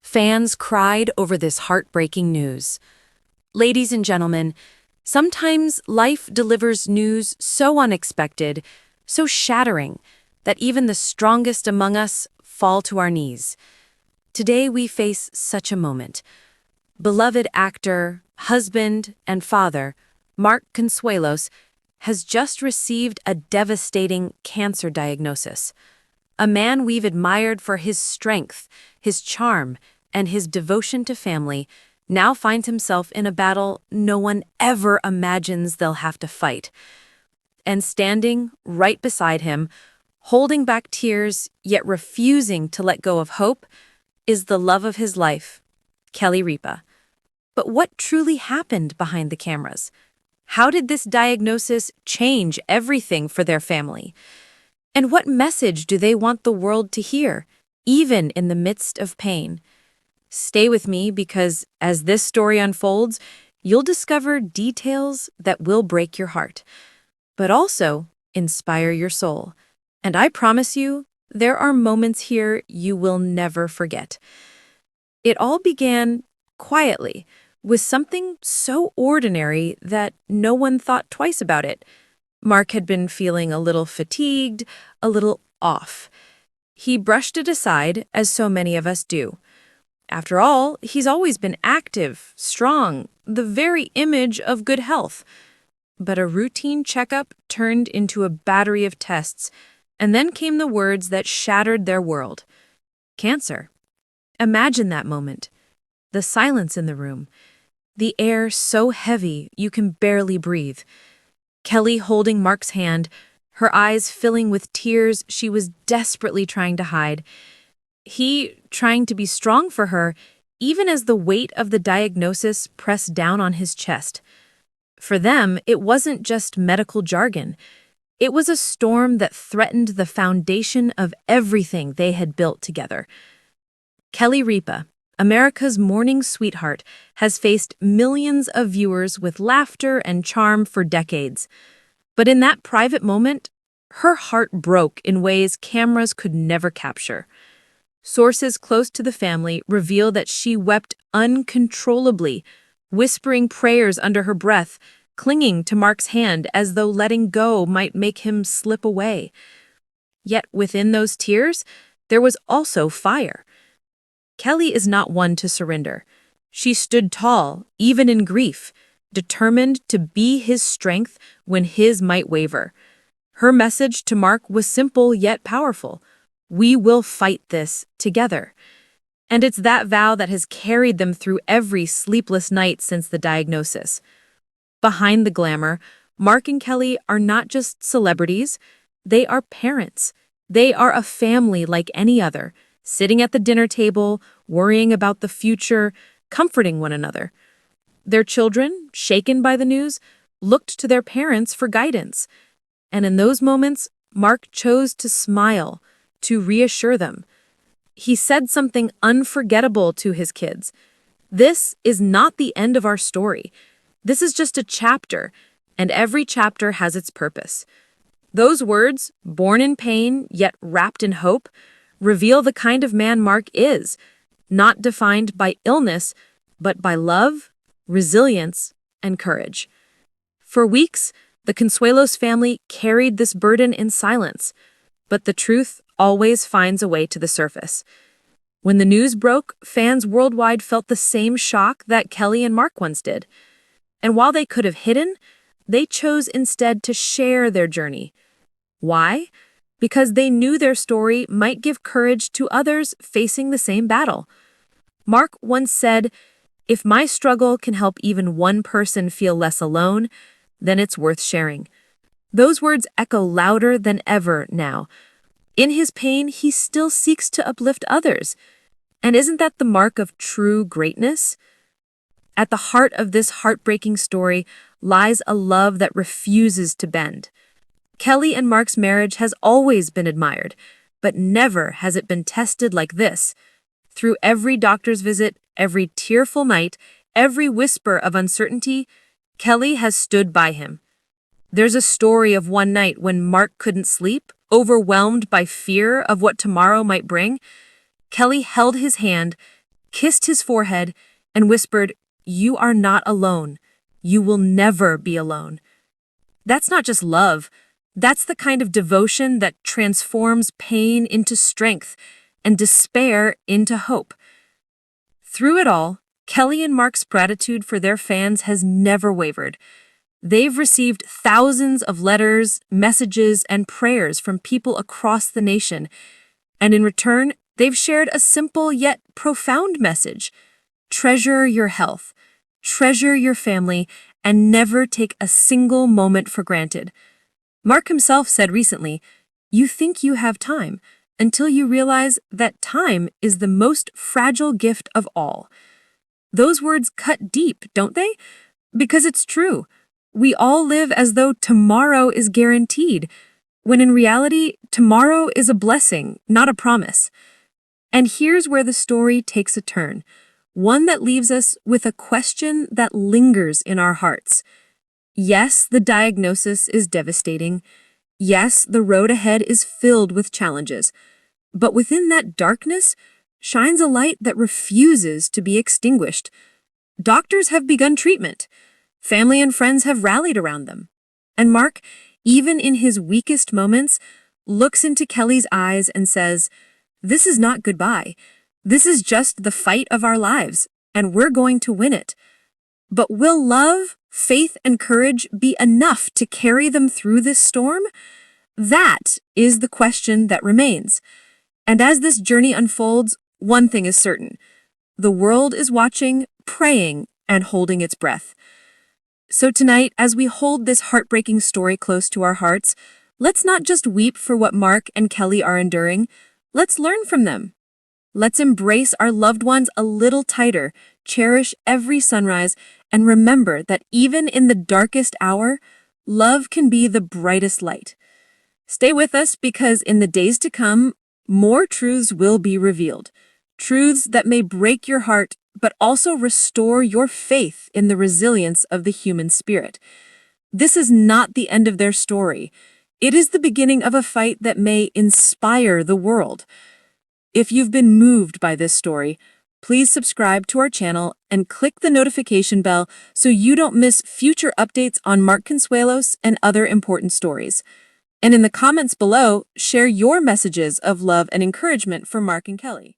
Fans cried over this heartbreaking news. Ladies and gentlemen, sometimes life delivers news so unexpected, so shattering, that even the strongest among us fall to our knees. Today we face such a moment. Beloved actor, husband, and father, Mark Consuelos, has just received a devastating cancer diagnosis. A man we've admired for his strength, his charm, and his devotion to family now finds himself in a battle no one ever imagines they'll have to fight. And standing right beside him, holding back tears yet refusing to let go of hope, is the love of his life, Kelly/Ripa. But what truly happened behind the cameras? How did this diagnosis change everything for their family? And what message do they want the world to hear, even in the midst of pain? Stay with me because as this story unfolds, you'll discover details that will break your heart, but also inspire your soul. And I promise you, there are moments here you will never forget. It all began quietly, with something so ordinary that no one thought twice about it. Mark had been feeling a little fatigued, a little off. He brushed it aside, as so many of us do. After all, he's always been active, strong, the very image of good health. But a routine checkup turned into a battery of tests, and then came the words that shattered their world. Cancer. Imagine that moment. The silence in the room. The air so heavy you can barely breathe. Kelly holding Mark's hand, her eyes filling with tears she was desperately trying to hide. He trying to be strong for her, even as the weight of the diagnosis pressed down on his chest. For them, it wasn't just medical jargon. It was a storm that threatened the foundation of everything they had built together. Kelly/Ripa, America's mourning sweetheart, has faced millions of viewers with laughter and charm for decades. But in that private moment, her heart broke in ways cameras could never capture. Sources close to the family reveal that she wept uncontrollably, whispering prayers under her breath, clinging to Mark's hand as though letting go might make him slip away. Yet within those tears, there was also fire. Kelly is not one to surrender. She stood tall, even in grief, determined to be his strength when his might waver. Her message to Mark was simple yet powerful. We will fight this together. And it's that vow that has carried them through every sleepless night since the diagnosis. Behind the glamour, Mark and Kelly are not just celebrities, they are parents. They are a family like any other, sitting at the dinner table, worrying about the future, comforting one another. Their children, shaken by the news, looked to their parents for guidance. And in those moments, Mark chose to smile, to reassure them. He said something unforgettable to his kids. This is not the end of our story. This is just a chapter, and every chapter has its purpose. Those words, born in pain yet wrapped in hope, reveal the kind of man Mark is, not defined by illness, but by love, resilience, and courage. For weeks, the Consuelos family carried this burden in silence, but the truth always finds a way to the surface. When the news broke, fans worldwide felt the same shock that Kelly and Mark once did. And while they could have hidden, they chose instead to share their journey. Why? Because they knew their story might give courage to others facing the same battle. Mark once said, "If my struggle can help even one person feel less alone, then it's worth sharing." Those words echo louder than ever now. In his pain, he still seeks to uplift others. And isn't that the mark of true greatness? At the heart of this heartbreaking story lies a love that refuses to bend. Kelly and Mark's marriage has always been admired, but never has it been tested like this. Through every doctor's visit, every tearful night, every whisper of uncertainty, Kelly has stood by him. There's a story of one night when Mark couldn't sleep, overwhelmed by fear of what tomorrow might bring. Kelly held his hand, kissed his forehead, and whispered, "You are not alone. You will never be alone." That's not just love. That's the kind of devotion that transforms pain into strength and despair into hope. Through it all, Kelly and Mark's gratitude for their fans has never wavered. They've received thousands of letters, messages, and prayers from people across the nation, and in return, they've shared a simple yet profound message. Treasure your health, treasure your family, and never take a single moment for granted. Mark himself said recently, "You think you have time until you realize that time is the most fragile gift of all." Those words cut deep, don't they? Because it's true. We all live as though tomorrow is guaranteed, when in reality, tomorrow is a blessing, not a promise. And here's where the story takes a turn, one that leaves us with a question that lingers in our hearts. Yes, the diagnosis is devastating. Yes, the road ahead is filled with challenges. But within that darkness shines a light that refuses to be extinguished. Doctors have begun treatment. Family and friends have rallied around them. And Mark, even in his weakest moments, looks into Kelly's eyes and says, "This is not goodbye. This is just the fight of our lives, and we're going to win it." But will love, faith, and courage be enough to carry them through this storm? That is the question that remains. And as this journey unfolds, one thing is certain. The world is watching, praying, and holding its breath. So tonight, as we hold this heartbreaking story close to our hearts, let's not just weep for what Mark and Kelly are enduring. Let's learn from them. Let's embrace our loved ones a little tighter, cherish every sunrise, and remember that even in the darkest hour, love can be the brightest light. Stay with us because in the days to come, more truths will be revealed. Truths that may break your heart, but also restore your faith in the resilience of the human spirit. This is not the end of their story. It is the beginning of a fight that may inspire the world. If you've been moved by this story, please subscribe to our channel and click the notification bell so you don't miss future updates on Mark Consuelos and other important stories. And in the comments below, share your messages of love and encouragement for Mark and Kelly.